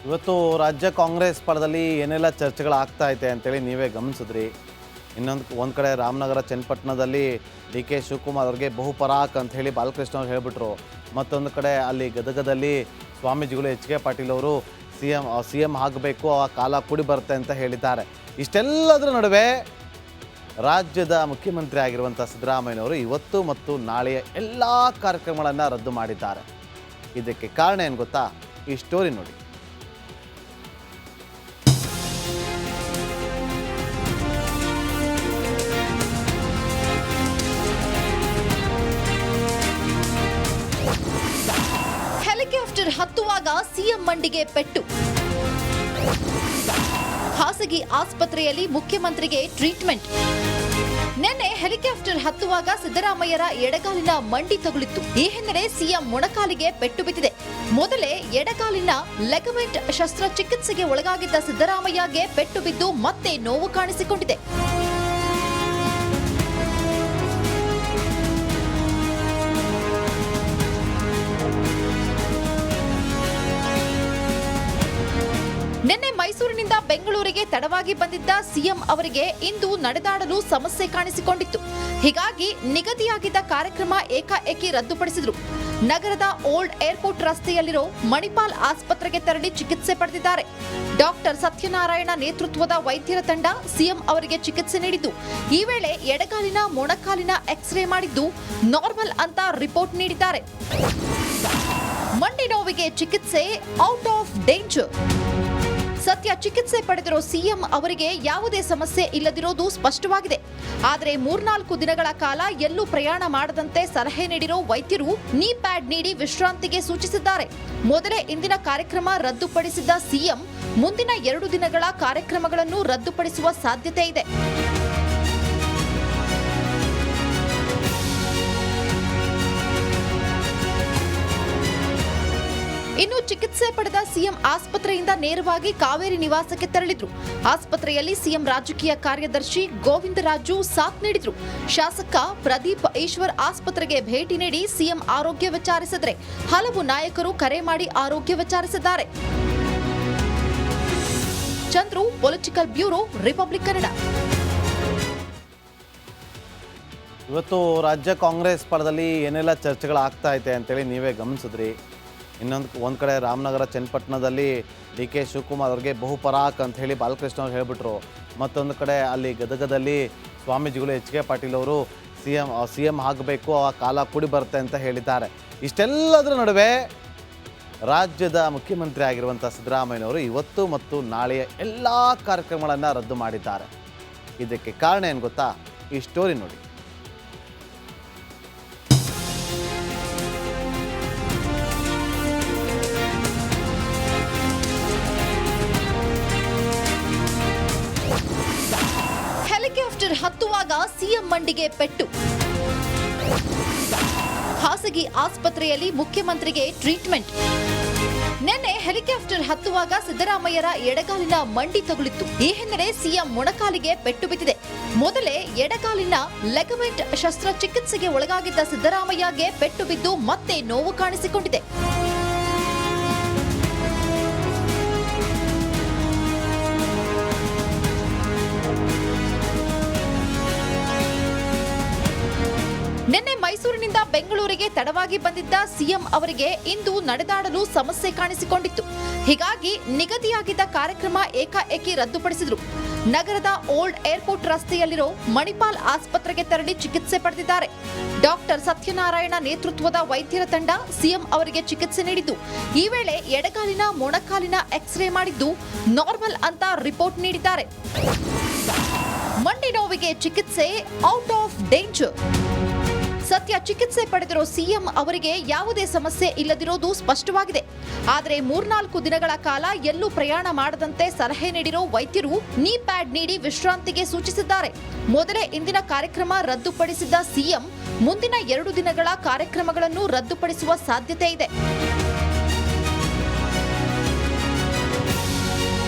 ಇವತ್ತು ರಾಜ್ಯ ಕಾಂಗ್ರೆಸ್ ಪರದಲ್ಲಿ ಏನೆಲ್ಲ ಚರ್ಚೆಗಳಾಗ್ತಾ ಐತೆ ಅಂತೇಳಿ ನೀವೇ ಗಮನಿಸಿದ್ರಿ. ಒಂದು ಕಡೆ ರಾಮನಗರ ಚನ್ನಪಟ್ಟಣದಲ್ಲಿ ಡಿ ಕೆ ಶಿವಕುಮಾರ್ ಅವ್ರಿಗೆ ಬಹುಪರಾಕ್ ಅಂತ ಹೇಳಿ ಬಾಲಕೃಷ್ಣ ಅವ್ರು ಹೇಳಿಬಿಟ್ರು. ಮತ್ತೊಂದು ಕಡೆ ಅಲ್ಲಿ ಗದಗದಲ್ಲಿ ಸ್ವಾಮೀಜಿಗಳು ಎಚ್ ಕೆ ಪಾಟೀಲ್ ಅವರು ಸಿ ಎಂ ಆಗಬೇಕು, ಆ ಕಾಲ ಕೂಡಿ ಬರುತ್ತೆ ಅಂತ ಹೇಳಿದ್ದಾರೆ. ಇಷ್ಟೆಲ್ಲದರ ನಡುವೆ ರಾಜ್ಯದ ಮುಖ್ಯಮಂತ್ರಿ ಆಗಿರುವಂಥ ಸಿದ್ದರಾಮಯ್ಯನವರು ಇವತ್ತು ಮತ್ತು ನಾಳೆಯ ಎಲ್ಲ ಕಾರ್ಯಕ್ರಮಗಳನ್ನು ರದ್ದು ಮಾಡಿದ್ದಾರೆ. ಇದಕ್ಕೆ ಕಾರಣ ಏನು ಗೊತ್ತಾ? ಈ ಸ್ಟೋರಿ ನೋಡಿ. ಹೆಲಿಕಾಪ್ಟರ್ ಹತ್ತುವಾಗ ಸಿಎಂ ಮಂಡಿಗೆ ಪೆಟ್ಟು. ಖಾಸಗಿ ಆಸ್ಪತ್ರೆಯಲ್ಲಿ ಮುಖ್ಯಮಂತ್ರಿಗೆ ಟ್ರೀಟ್ಮೆಂಟ್. ನಿನ್ನೆ ಹೆಲಿಕಾಪ್ಟರ್ ಹತ್ತುವಾಗ ಸಿದ್ದರಾಮಯ್ಯರ ಎಡಗಾಲಿನ ಮಂಡಿ ತಗುಲಿತ್ತು. ಈ ಹಿನ್ನೆಲೆ ಸಿಎಂ ಮೊಣಕಾಲಿಗೆ ಪೆಟ್ಟು ಬಿದ್ದಿದೆ. ಮೊದಲೇ ಎಡಗಾಲಿನ ಲೆಗಮೆಂಟ್ ಶಸ್ತ್ರಚಿಕಿತ್ಸೆಗೆ ಒಳಗಾಗಿದ್ದ ಸಿದ್ದರಾಮಯ್ಯಗೆ ಪೆಟ್ಟು ಬಿದ್ದು ಮತ್ತೆ ನೋವು ಕಾಣಿಸಿಕೊಂಡಿದೆ. ನಿನ್ನೆ ಮೈಸೂರಿನಿಂದ ಬೆಂಗಳೂರಿಗೆ ತಡವಾಗಿ ಬಂದಿದ್ದ ಸಿಎಂ ಅವರಿಗೆ ಇಂದು ನಡೆದಾಡಲು ಸಮಸ್ಯೆ ಕಾಣಿಸಿಕೊಂಡಿತ್ತು. ಹೀಗಾಗಿ ನಿಗದಿಯಾಗಿದ್ದ ಕಾರ್ಯಕ್ರಮ ಏಕಾಏಕಿ ರದ್ದುಪಡಿಸಿದ್ರು. ನಗರದ ಓಲ್ಡ್ ಏರ್ಪೋರ್ಟ್ ರಸ್ತೆಯಲ್ಲಿರೋ ಮಣಿಪಾಲ್ ಆಸ್ಪತ್ರೆಗೆ ತೆರಳಿ ಚಿಕಿತ್ಸೆ ಪಡೆದಿದ್ದಾರೆ. ಡಾಕ್ಟರ್ ಸತ್ಯನಾರಾಯಣ ನೇತೃತ್ವದ ವೈದ್ಯರ ತಂಡ ಸಿಎಂ ಅವರಿಗೆ ಚಿಕಿತ್ಸೆ ನೀಡಿದ್ದು, ಈ ವೇಳೆ ಎಡಗಾಲಿನ ಮೊಣಕಾಲಿನ ಎಕ್ಸ್ರೇ ಮಾಡಿದ್ದು ನಾರ್ಮಲ್ ಅಂತ ರಿಪೋರ್ಟ್ ನೀಡಿದ್ದಾರೆ. ಮಂಡಿ ನೋವಿಗೆ ಚಿಕಿತ್ಸೆ ಔಟ್ ಆಫ್ ಡೇಂಜರ್. ಸದ್ಯ ಚಿಕಿತ್ಸೆ ಪಡೆದಿರೋ ಸಿಎಂ ಅವರಿಗೆ ಯಾವುದೇ ಸಮಸ್ಯೆ ಇಲ್ಲದಿರೋದು ಸ್ಪಷ್ಟವಾಗಿದೆ. ಆದರೆ 3-4 ದಿನಗಳ ಕಾಲ ಎಲ್ಲೂ ಪ್ರಯಾಣ ಮಾಡದಂತೆ ಸಲಹೆ ನೀಡಿರೋ ವೈದ್ಯರು ನೀ ಪ್ಯಾಡ್ ನೀಡಿ ವಿಶ್ರಾಂತಿಗೆ ಸೂಚಿಸಿದ್ದಾರೆ. ಮೊದಲೇ ಇಂದಿನ ಕಾರ್ಯಕ್ರಮ ರದ್ದುಪಡಿಸಿದ್ದ ಸಿಎಂ ಮುಂದಿನ 2 ದಿನಗಳ ಕಾರ್ಯಕ್ರಮಗಳನ್ನು ರದ್ದುಪಡಿಸುವ ಸಾಧ್ಯತೆ ಇದೆ. ಇನ್ನು ಚಿಕಿತ್ಸೆ ಪಡೆದ ಸಿಎಂ ಆಸ್ಪತ್ರೆಯಿಂದ ನೇರವಾಗಿ ಕಾವೇರಿ ನಿವಾಸಕ್ಕೆ ತೆರಳಿದ್ರು. ಆಸ್ಪತ್ರೆಯಲ್ಲಿ ಸಿಎಂ ರಾಜಕೀಯ ಕಾರ್ಯದರ್ಶಿ ಗೋವಿಂದರಾಜು ಸಾಥ್ ನೀಡಿದ್ರು. ಶಾಸಕ ಪ್ರದೀಪ್ ಈಶ್ವರ್ ಆಸ್ಪತ್ರೆಗೆ ಭೇಟಿ ನೀಡಿ ಸಿಎಂ ಆರೋಗ್ಯ ವಿಚಾರಿಸಿದ್ರೆ ಹಲವು ನಾಯಕರು ಕರೆ ಮಾಡಿ ಆರೋಗ್ಯ ವಿಚಾರಿಸಿದ್ದಾರೆ. Chandru, political bureau, republic Kannada. ಇವತ್ತು ರಾಜ್ಯ ಕಾಂಗ್ರೆಸ್ ಪರದಲ್ಲಿ ಏನೆಲ್ಲ ಚರ್ಚೆಗಳಾಗ್ತಾ ಐತೆ ಅಂತೇಳಿ ನೀವೇ ಗಮನಿಸಿದ್ರಿ. ಒಂದು ಕಡೆ ರಾಮನಗರ ಚನ್ನಪಟ್ಟಣದಲ್ಲಿ ಡಿ ಕೆ ಶಿವಕುಮಾರ್ ಅವ್ರಿಗೆ ಬಹುಪರಾಕ್ ಅಂತ ಹೇಳಿ ಬಾಲಕೃಷ್ಣ ಅವ್ರು ಹೇಳಿಬಿಟ್ರು. ಮತ್ತೊಂದು ಕಡೆ ಅಲ್ಲಿ ಗದಗದಲ್ಲಿ ಸ್ವಾಮೀಜಿಗಳು ಎಚ್ ಕೆ ಪಾಟೀಲ್ ಅವರು ಸಿ ಎಂ ಆಗಬೇಕು, ಆ ಕಾಲ ಕೂಡಿ ಬರುತ್ತೆ ಅಂತ ಹೇಳಿದ್ದಾರೆ. ಇಷ್ಟೆಲ್ಲದರ ನಡುವೆ ರಾಜ್ಯದ ಮುಖ್ಯಮಂತ್ರಿ ಆಗಿರುವಂಥ ಸಿದ್ದರಾಮಯ್ಯನವರು ಇವತ್ತು ಮತ್ತು ನಾಳೆಯ ಎಲ್ಲ ಕಾರ್ಯಕ್ರಮಗಳನ್ನು ರದ್ದು ಮಾಡಿದ್ದಾರೆ. ಇದಕ್ಕೆ ಕಾರಣ ಏನು ಗೊತ್ತಾ? ಈ ಸ್ಟೋರಿ ನೋಡಿ. ಹೆಲಿಕಾಪ್ಟರ್ ಹತ್ತುವಾಗ ಸಿಎಂ ಮಂಡಿಗೆ ಪೆಟ್ಟು. ಖಾಸಗಿ ಆಸ್ಪತ್ರೆಯಲ್ಲಿ ಮುಖ್ಯಮಂತ್ರಿಗೆ ಟ್ರೀಟ್ಮೆಂಟ್. ನಿನ್ನೆ ಹೆಲಿಕಾಪ್ಟರ್ ಹತ್ತುವಾಗ ಸಿದ್ದರಾಮಯ್ಯರ ಎಡಗಾಲಿನ ಮಂಡಿ ತಗುಲಿತ್ತು. ಈ ಹಿನ್ನೆಲೆ ಸಿಎಂ ಮೊಣಕಾಲಿಗೆ ಪೆಟ್ಟು ಬಿದ್ದಿದೆ. ಮೊದಲೇ ಎಡಗಾಲಿನ ಲೆಗಮೆಂಟ್ ಶಸ್ತ್ರಚಿಕಿತ್ಸೆಗೆ ಒಳಗಾಗಿದ್ದ ಸಿದ್ದರಾಮಯ್ಯಗೆ ಪೆಟ್ಟು ಬಿದ್ದು ಮತ್ತೆ ನೋವು ಕಾಣಿಸಿಕೊಂಡಿದೆ. ನಿನ್ನೆ ಮೈಸೂರಿನಿಂದ ಬೆಂಗಳೂರಿಗೆ ತಡವಾಗಿ ಬಂದಿದ್ದ ಸಿಎಂ ಅವರಿಗೆ ಇಂದು ನಡೆದಾಡಲು ಸಮಸ್ಯೆ ಕಾಣಿಸಿಕೊಂಡಿತ್ತು. ಹೀಗಾಗಿ ನಿಗದಿಯಾಗಿದ್ದ ಕಾರ್ಯಕ್ರಮ ಏಕಾಏಕಿ ರದ್ದುಪಡಿಸಿದ್ರು. ನಗರದ ಓಲ್ಡ್ ಏರ್ಪೋರ್ಟ್ ರಸ್ತೆಯಲ್ಲಿರೋ ಮಣಿಪಾಲ್ ಆಸ್ಪತ್ರೆಗೆ ತೆರಳಿ ಚಿಕಿತ್ಸೆ ಪಡೆದಿದ್ದಾರೆ. ಡಾಕ್ಟರ್ ಸತ್ಯನಾರಾಯಣ ನೇತೃತ್ವದ ವೈದ್ಯರ ತಂಡ ಸಿಎಂ ಅವರಿಗೆ ಚಿಕಿತ್ಸೆ ನೀಡಿದ್ದು, ಈ ವೇಳೆ ಎಡಗಾಲಿನ ಮೊಣಕಾಲಿನ ಎಕ್ಸ್ರೇ ಮಾಡಿದ್ದು ನಾರ್ಮಲ್ ಅಂತ ರಿಪೋರ್ಟ್ ನೀಡಿದ್ದಾರೆ. ಮಂಡಿ ನೋವಿಗೆ ಚಿಕಿತ್ಸೆ ಔಟ್ ಆಫ್ ಡೇಂಜರ್. ಸದ್ಯ ಚಿಕಿತ್ಸೆ ಪಡೆದಿರೋ ಸಿಎಂ ಅವರಿಗೆ ಯಾವುದೇ ಸಮಸ್ಯೆ ಇಲ್ಲದಿರೋದು ಸ್ಪಷ್ಟವಾಗಿದೆ. ಆದರೆ 3-4 ದಿನಗಳ ಕಾಲ ಎಲ್ಲೂ ಪ್ರಯಾಣ ಮಾಡದಂತೆ ಸಲಹೆ ನೀಡಿರೋ ವೈದ್ಯರು ನೀ ಪ್ಯಾಡ್ ನೀಡಿ ವಿಶ್ರಾಂತಿಗೆ ಸೂಚಿಸಿದ್ದಾರೆ. ಮೊದಲೇ ಇಂದಿನ ಕಾರ್ಯಕ್ರಮ ರದ್ದುಪಡಿಸಿದ್ದ ಸಿಎಂ ಮುಂದಿನ 2 ದಿನಗಳ ಕಾರ್ಯಕ್ರಮಗಳನ್ನು ರದ್ದುಪಡಿಸುವ ಸಾಧ್ಯತೆ ಇದೆ.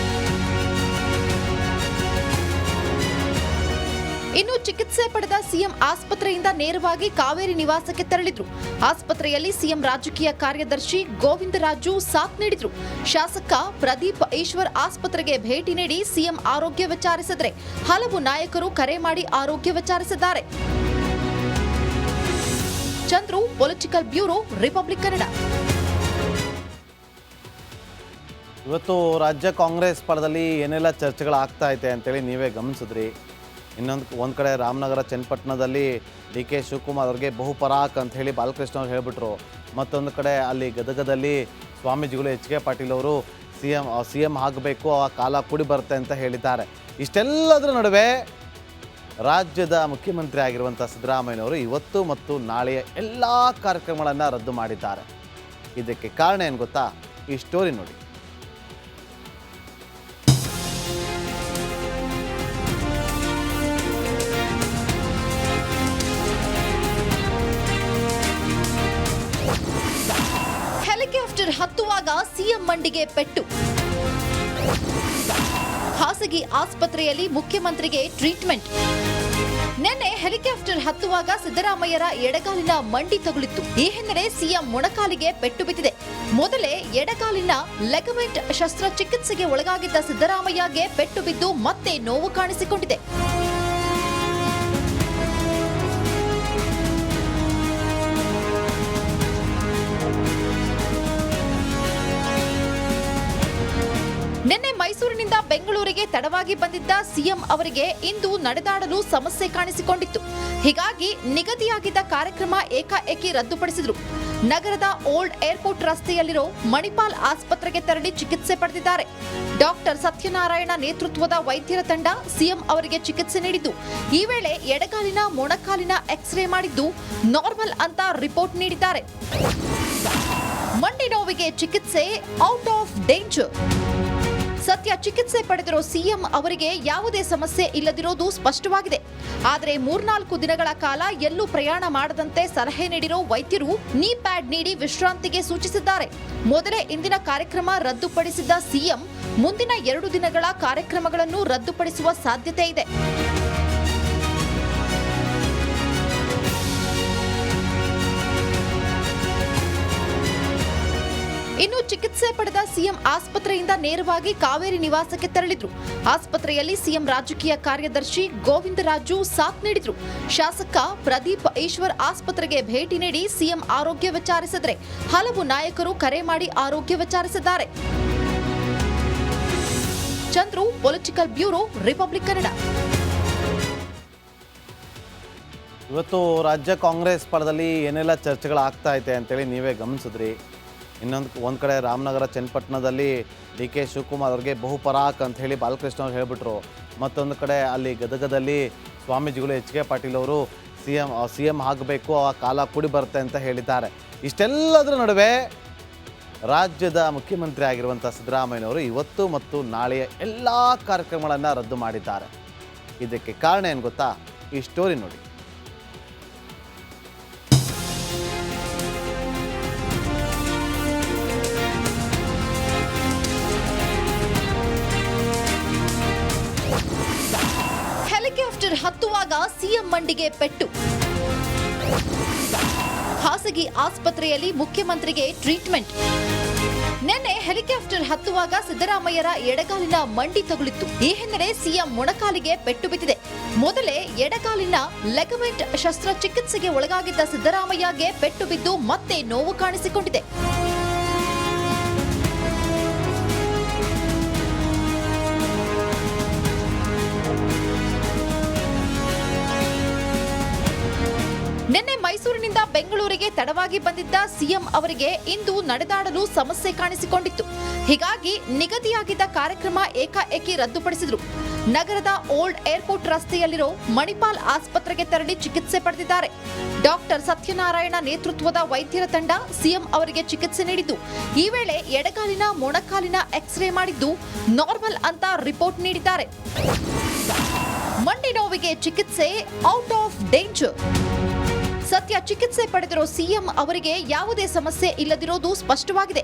ಇನ್ನು ಚಿಕಿತ್ಸೆ ಚಿಕಿತ್ಸೆ ಪಡೆದ ಸಿಎಂ ಆಸ್ಪತ್ರೆಯಿಂದ ನೇರವಾಗಿ ಕಾವೇರಿ ನಿವಾಸಕ್ಕೆ ತೆರಳಿದ್ರು. ಆಸ್ಪತ್ರೆಯಲ್ಲಿ ಸಿಎಂ ರಾಜಕೀಯ ಕಾರ್ಯದರ್ಶಿ ಗೋವಿಂದರಾಜು ಸಾಥ್ ನೀಡಿದ್ರು. ಶಾಸಕ ಪ್ರದೀಪ್ ಈಶ್ವರ್ ಆಸ್ಪತ್ರೆಗೆ ಭೇಟಿ ನೀಡಿ ಸಿಎಂ ಆರೋಗ್ಯ ವಿಚಾರಿಸಿದರೆ ಹಲವು ನಾಯಕರು ಕರೆ ಮಾಡಿ ಆರೋಗ್ಯ ವಿಚಾರಿಸಿದ್ದಾರೆ. Chandru, political bureau, republic Kannada. ಇವತ್ತು ರಾಜ್ಯ ಕಾಂಗ್ರೆಸ್ ಪರದಲ್ಲಿ ಏನೆಲ್ಲ ಚರ್ಚೆಗಳಾಗ್ತಾ ಐತೆ ಅಂತೇಳಿ ನೀವೇ ಗಮನಿಸಿದ್ರಿ. ಒಂದು ಕಡೆ ರಾಮನಗರ ಚನ್ನಪಟ್ಟಣದಲ್ಲಿ ಡಿ ಕೆ ಶಿವಕುಮಾರ್ ಅವ್ರಿಗೆ ಬಹುಪರಾಕ್ ಅಂತ ಹೇಳಿ ಬಾಲಕೃಷ್ಣ ಅವ್ರು ಹೇಳಿಬಿಟ್ರು. ಮತ್ತೊಂದು ಕಡೆ ಅಲ್ಲಿ ಗದಗದಲ್ಲಿ ಸ್ವಾಮೀಜಿಗಳು ಎಚ್ ಕೆ ಪಾಟೀಲ್ ಅವರು ಸಿ ಎಂ ಆಗಬೇಕು, ಆ ಕಾಲ ಕೂಡಿ ಬರುತ್ತೆ ಅಂತ ಹೇಳಿದ್ದಾರೆ. ಇಷ್ಟೆಲ್ಲದರ ನಡುವೆ ರಾಜ್ಯದ ಮುಖ್ಯಮಂತ್ರಿ ಆಗಿರುವಂಥ ಸಿದ್ದರಾಮಯ್ಯನವರು ಇವತ್ತು ಮತ್ತು ನಾಳೆಯ ಎಲ್ಲ ಕಾರ್ಯಕ್ರಮಗಳನ್ನು ರದ್ದು ಮಾಡಿದ್ದಾರೆ. ಇದಕ್ಕೆ ಕಾರಣ ಏನು ಗೊತ್ತಾ? ಈ ಸ್ಟೋರಿ ನೋಡಿ. ಹೆಲಿಕಾಪ್ಟರ್ ಹತ್ತುವಾಗ ಸಿಎಂ ಮಂಡಿಗೆ ಪೆಟ್ಟು. ಖಾಸಗಿ ಆಸ್ಪತ್ರೆಯಲ್ಲಿ ಮುಖ್ಯಮಂತ್ರಿಗೆ ಟ್ರೀಟ್ಮೆಂಟ್. ನಿನ್ನೆ ಹೆಲಿಕಾಪ್ಟರ್ ಹತ್ತುವಾಗ ಸಿದ್ದರಾಮಯ್ಯರ ಎಡಗಾಲಿನ ಮಂಡಿ ತಗುಲಿತ್ತು. ಈ ಹಿನ್ನೆಲೆ ಸಿಎಂ ಮೊಣಕಾಲಿಗೆ ಪೆಟ್ಟು ಬಿದ್ದಿದೆ. ಮೊದಲೇ ಎಡಗಾಲಿನ ಲೆಗಮೆಂಟ್ ಶಸ್ತ್ರಚಿಕಿತ್ಸೆಗೆ ಒಳಗಾಗಿದ್ದ ಸಿದ್ದರಾಮಯ್ಯಗೆ ಪೆಟ್ಟು ಬಿದ್ದು ಮತ್ತೆ ನೋವು ಕಾಣಿಸಿಕೊಂಡಿದೆ. ನಿನ್ನೆ ಮೈಸೂರಿನಿಂದ ಬೆಂಗಳೂರಿಗೆ ತಡವಾಗಿ ಬಂದಿದ್ದ ಸಿಎಂ ಅವರಿಗೆ ಇಂದು ನಡೆದಾಡಲು ಸಮಸ್ಯೆ ಕಾಣಿಸಿಕೊಂಡಿತ್ತು. ಹೀಗಾಗಿ ನಿಗದಿಯಾಗಿದ್ದ ಕಾರ್ಯಕ್ರಮ ಏಕಾಏಕಿ ರದ್ದುಪಡಿಸಿದ್ರು. ನಗರದ ಓಲ್ಡ್ ಏರ್ಪೋರ್ಟ್ ರಸ್ತೆಯಲ್ಲಿರೋ ಮಣಿಪಾಲ್ ಆಸ್ಪತ್ರೆಗೆ ತೆರಳಿ ಚಿಕಿತ್ಸೆ ಪಡೆದಿದ್ದಾರೆ. ಡಾಕ್ಟರ್ ಸತ್ಯನಾರಾಯಣ ನೇತೃತ್ವದ ವೈದ್ಯರ ತಂಡ ಸಿಎಂ ಅವರಿಗೆ ಚಿಕಿತ್ಸೆ ನೀಡಿದ್ದು, ಈ ವೇಳೆ ಎಡಗಾಲಿನ ಮೊಣಕಾಲಿನ ಎಕ್ಸ್ರೇ ಮಾಡಿದ್ದು ನಾರ್ಮಲ್ ಅಂತ ರಿಪೋರ್ಟ್ ನೀಡಿದ್ದಾರೆ. ಮಂಡಿ ನೋವಿಗೆ ಚಿಕಿತ್ಸೆ ಔಟ್ ಆಫ್ ಡೇಂಜರ್. ಸದ್ಯ ಚಿಕಿತ್ಸೆ ಪಡೆದಿರೋ ಸಿಎಂ ಅವರಿಗೆ ಯಾವುದೇ ಸಮಸ್ಯೆ ಇಲ್ಲದಿರೋದು ಸ್ಪಷ್ಟವಾಗಿದೆ. ಆದರೆ 3-4 ದಿನಗಳ ಕಾಲ ಎಲ್ಲೂ ಪ್ರಯಾಣ ಮಾಡದಂತೆ ಸಲಹೆ ನೀಡಿರೋ ವೈದ್ಯರು ನೀ ಪ್ಯಾಡ್ ನೀಡಿ ವಿಶ್ರಾಂತಿಗೆ ಸೂಚಿಸಿದ್ದಾರೆ. ಮೊದಲೇ ಇಂದಿನ ಕಾರ್ಯಕ್ರಮ ರದ್ದುಪಡಿಸಿದ್ದ ಸಿಎಂ ಮುಂದಿನ 2 ದಿನಗಳ ಕಾರ್ಯಕ್ರಮಗಳನ್ನು ರದ್ದುಪಡಿಸುವ ಸಾಧ್ಯತೆ ಇದೆ. ಇನ್ನು ಚಿಕಿತ್ಸೆ ಪಡೆದ ಸಿಎಂ ಆಸ್ಪತ್ರೆಯಿಂದ ನೇರವಾಗಿ ಕಾವೇರಿ ನಿವಾಸಕ್ಕೆ ತೆರಳಿದ್ರು. ಆಸ್ಪತ್ರೆಯಲ್ಲಿ ಸಿಎಂ ರಾಜಕೀಯ ಕಾರ್ಯದರ್ಶಿ ಗೋವಿಂದರಾಜು ಸಾಥ್ ನೀಡಿದ್ರು. ಶಾಸಕ ಪ್ರದೀಪ್ ಈಶ್ವರ್ ಆಸ್ಪತ್ರೆಗೆ ಭೇಟಿ ನೀಡಿ ಸಿಎಂ ಆರೋಗ್ಯ ವಿಚಾರಿಸಿದರೆ ಹಲವು ನಾಯಕರು ಕರೆ ಮಾಡಿ ಆರೋಗ್ಯ ವಿಚಾರಿಸಿದ್ದಾರೆ. Chandru, political bureau, republic Kannada. ಇವತ್ತು ರಾಜ್ಯ ಕಾಂಗ್ರೆಸ್ ಪರದಲ್ಲಿ ಏನೆಲ್ಲ ಚರ್ಚೆಗಳಾಗ್ತಾ ಐತೆ ಅಂತೇಳಿ ನೀವೇ ಗಮನಿಸಿದ್ರಿ. ಒಂದು ಕಡೆ ರಾಮನಗರ ಚನ್ನಪಟ್ಟಣದಲ್ಲಿ ಡಿ ಕೆ ಶಿವಕುಮಾರ್ ಅವ್ರಿಗೆ ಬಹುಪರಾಕ್ ಅಂತ ಹೇಳಿ ಬಾಲಕೃಷ್ಣ ಅವ್ರು ಹೇಳಿಬಿಟ್ರು. ಮತ್ತೊಂದು ಕಡೆ ಅಲ್ಲಿ ಗದಗದಲ್ಲಿ ಸ್ವಾಮೀಜಿಗಳು ಎಚ್ ಕೆ ಪಾಟೀಲ್ ಅವರು ಸಿ ಎಂ ಆಗಬೇಕು, ಆ ಕಾಲ ಕೂಡಿ ಬರುತ್ತೆ ಅಂತ ಹೇಳಿದ್ದಾರೆ. ಇಷ್ಟೆಲ್ಲದರ ನಡುವೆ ರಾಜ್ಯದ ಮುಖ್ಯಮಂತ್ರಿ ಆಗಿರುವಂಥ ಸಿದ್ದರಾಮಯ್ಯನವರು ಇವತ್ತು ಮತ್ತು ನಾಳೆಯ ಎಲ್ಲ ಕಾರ್ಯಕ್ರಮಗಳನ್ನು ರದ್ದು ಮಾಡಿದ್ದಾರೆ. ಇದಕ್ಕೆ ಕಾರಣ ಏನು ಗೊತ್ತಾ? ಈ ಸ್ಟೋರಿ ನೋಡಿ. ಹೆಲಿಕಾಪ್ಟರ್ ಹತ್ತುವಾಗ ಸಿಎಂ ಮಂಡಿಗೆ ಪೆಟ್ಟು. ಖಾಸಗಿ ಆಸ್ಪತ್ರೆಯಲ್ಲಿ ಮುಖ್ಯಮಂತ್ರಿಗೆ ಟ್ರೀಟ್ಮೆಂಟ್. ನಿನ್ನೆ ಹೆಲಿಕಾಪ್ಟರ್ ಹತ್ತುವಾಗ ಸಿದ್ದರಾಮಯ್ಯರ ಎಡಗಾಲಿನ ಮಂಡಿ ತಗುಲಿತ್ತು. ಈ ಹಿನ್ನೆಲೆ ಸಿಎಂ ಮೊಣಕಾಲಿಗೆ ಪೆಟ್ಟು ಬಿದ್ದಿದೆ. ಮೊದಲೇ ಎಡಗಾಲಿನ ಲೆಗಮೆಂಟ್ ಶಸ್ತ್ರಚಿಕಿತ್ಸೆಗೆ ಒಳಗಾಗಿದ್ದ ಸಿದ್ದರಾಮಯ್ಯಗೆ ಪೆಟ್ಟು ಬಿದ್ದು ಮತ್ತೆ ನೋವು ಕಾಣಿಸಿಕೊಂಡಿದೆ. ನಿನ್ನೆ ಮೈಸೂರಿನಿಂದ ಬೆಂಗಳೂರಿಗೆ ತಡವಾಗಿ ಬಂದಿದ್ದ ಸಿಎಂ ಅವರಿಗೆ ಇಂದು ನಡೆದಾಡಲು ಸಮಸ್ಯೆ ಕಾಣಿಸಿಕೊಂಡಿತ್ತು. ಹೀಗಾಗಿ ನಿಗದಿಯಾಗಿದ್ದ ಕಾರ್ಯಕ್ರಮ ಏಕಾಏಕಿ ರದ್ದುಪಡಿಸಿದ್ರು. ನಗರದ ಓಲ್ಡ್ ಏರ್ಪೋರ್ಟ್ ರಸ್ತೆಯಲ್ಲಿರೋ ಮಣಿಪಾಲ್ ಆಸ್ಪತ್ರೆಗೆ ತೆರಳಿ ಚಿಕಿತ್ಸೆ ಪಡೆದಿದ್ದಾರೆ. ಡಾಕ್ಟರ್ ಸತ್ಯನಾರಾಯಣ ನೇತೃತ್ವದ ವೈದ್ಯರ ತಂಡ ಸಿಎಂ ಅವರಿಗೆ ಚಿಕಿತ್ಸೆ ನೀಡಿದ್ದು, ಈ ವೇಳೆ ಎಡಗಾಲಿನ ಮೊಣಕಾಲಿನ ಎಕ್ಸ್ರೇ ಮಾಡಿದ್ದು ನಾರ್ಮಲ್ ಅಂತ ರಿಪೋರ್ಟ್ ನೀಡಿದ್ದಾರೆ. ಮಂಡಿ ನೋವಿಗೆ ಚಿಕಿತ್ಸೆ ಔಟ್ ಆಫ್ ಡೇಂಜರ್. ಸದ್ಯ ಚಿಕಿತ್ಸೆ ಪಡೆದಿರೋ ಸಿಎಂ ಅವರಿಗೆ ಯಾವುದೇ ಸಮಸ್ಯೆ ಇಲ್ಲದಿರೋದು ಸ್ಪಷ್ಟವಾಗಿದೆ.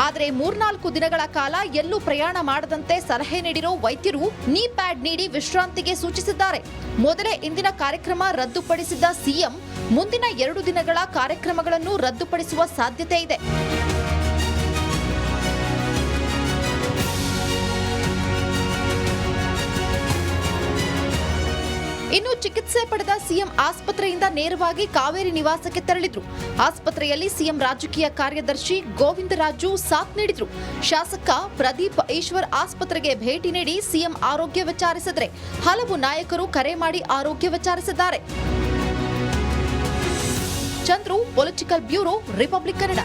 ಆದರೆ 3-4 ದಿನಗಳ ಕಾಲ ಎಲ್ಲೂ ಪ್ರಯಾಣ ಮಾಡದಂತೆ ಸಲಹೆ ನೀಡಿರೋ ವೈದ್ಯರು ನೀ ಪ್ಯಾಡ್ ನೀಡಿ ವಿಶ್ರಾಂತಿಗೆ ಸೂಚಿಸಿದ್ದಾರೆ. ಮೊದಲೇ ಇಂದಿನ ಕಾರ್ಯಕ್ರಮ ರದ್ದುಪಡಿಸಿದ್ದ ಸಿಎಂ ಮುಂದಿನ 2 ದಿನಗಳ ಕಾರ್ಯಕ್ರಮಗಳನ್ನು ರದ್ದುಪಡಿಸುವ ಸಾಧ್ಯತೆ ಇದೆ. ಇನ್ನು ಚಿಕಿತ್ಸೆ ಪಡೆದ ಸಿಎಂ ಆಸ್ಪತ್ರೆಯಿಂದ ನೇರವಾಗಿ ಕಾವೇರಿ ನಿವಾಸಕ್ಕೆ ತೆರಳಿದ್ರು. ಆಸ್ಪತ್ರೆಯಲ್ಲಿ ಸಿಎಂ ರಾಜಕೀಯ ಕಾರ್ಯದರ್ಶಿ ಗೋವಿಂದರಾಜು ಸಾಥ್ ನೀಡಿದ್ರು. ಶಾಸಕ ಪ್ರದೀಪ್ ಈಶ್ವರ್ ಆಸ್ಪತ್ರೆಗೆ ಭೇಟಿ ನೀಡಿ ಸಿಎಂ ಆರೋಗ್ಯ ವಿಚಾರಿಸಿದ್ರೆ ಹಲವು ನಾಯಕರು ಕರೆ ಮಾಡಿ ಆರೋಗ್ಯ ವಿಚಾರಿಸಿದ್ದಾರೆ. Chandru, political bureau, republic Kannada.